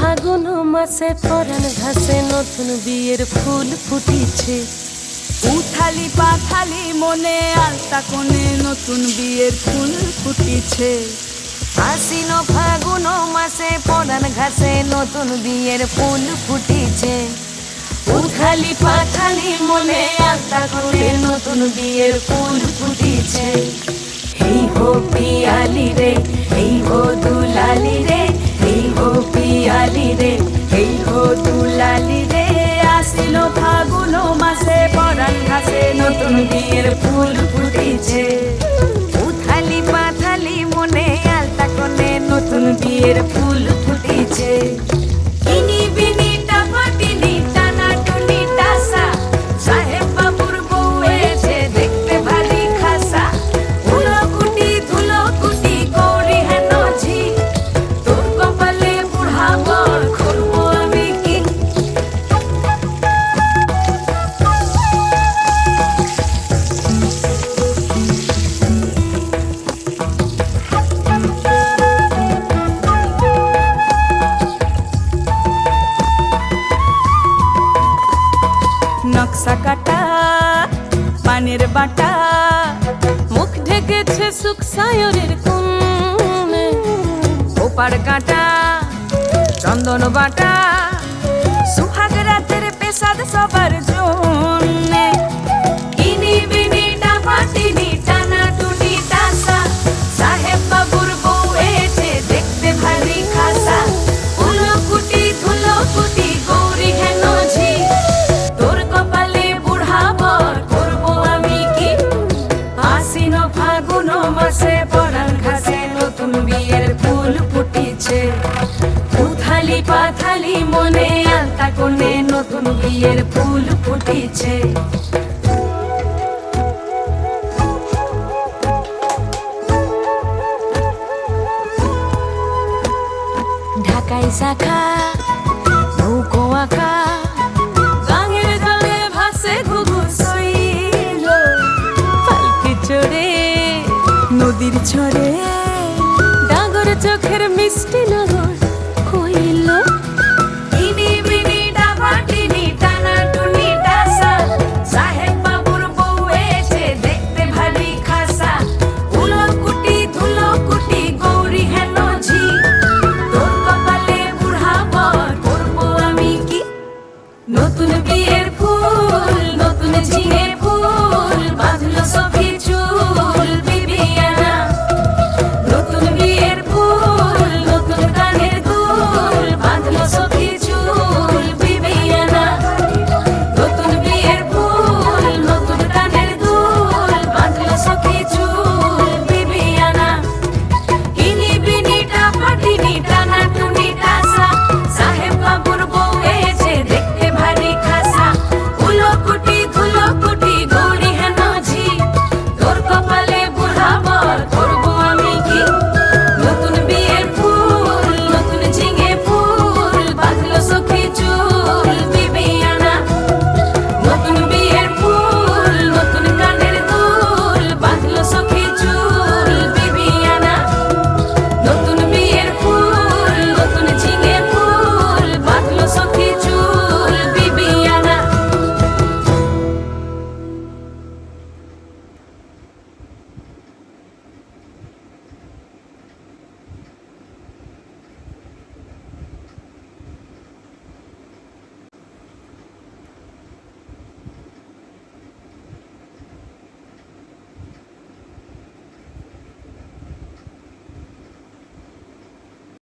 ফাগুন মাসে পরাণ ঘাসে নতুন বিয়ের ফুল ফুটিছে। উথালি পাথালি মনে আলতা কোণে নতুন বিয়ের ফুল ফুটিছে। আশ্বিন ফাগুন মাসে পরাণ ঘাসে নতুন বিয়ের ফুল ফুটিছে। উথালি পাথালি মনে আলতা কোণে নতুন বিয়ের ফুল ফুটিছে। এই হো পিয়ালি রে, এই হো দুলালি রে, এই হো পিয়ালি রে, এই হো দুলালি রে। আশ্বিন ফাগুন মাসে পরাণ ঘাসে নতুন বিয়ের ফুল ফুটিছে। উথালি পাথালি মনে আলতা কোণে নতুন বিয়ের ফুল ফুটিছে। ইনি বিনি টাপাটিনি টানা টুনি টাসা, সাহেব বাবুর বউ এসে দেখতে ভারী খাসা। ধুলো কুটি গৌরী হেন ঝি, তোর কপালে বুড়া বর করবো আমি কি। নকশা কাটা পানের বাটা, মুখ ঢেকেছে সুখ সায়রের কোণে। ওপার কাটা চন্দন বাটা, সুহাগ রাতের পেশাদ সবার জন্যে। ইনি বিনি টাপাটিনি টানা টুনি টাসা, সাহেব বাবুর বউ এসে দেখতে ভারী খাসা। ধুলো কুটি গৌরী হেন ঝি, তোর কপালে বুড়া বর করবো আমি কি। আশ্বিন ফাগুন মাসে পরাণ ঘাসে নতুন বিয়ের ফুল ফুটিছে। উথালি পাথালি মনে আলতা কোণে নতুন বিয়ের ফুল ফুটিছে। ঢাকাই শাখা নৌকো আঁকা, গাঙের জলে ভাসে ঘুঘু শৈল। পালকি চড়ে নদীর ঝরে ডাগর চোখের মিষ্টি নগর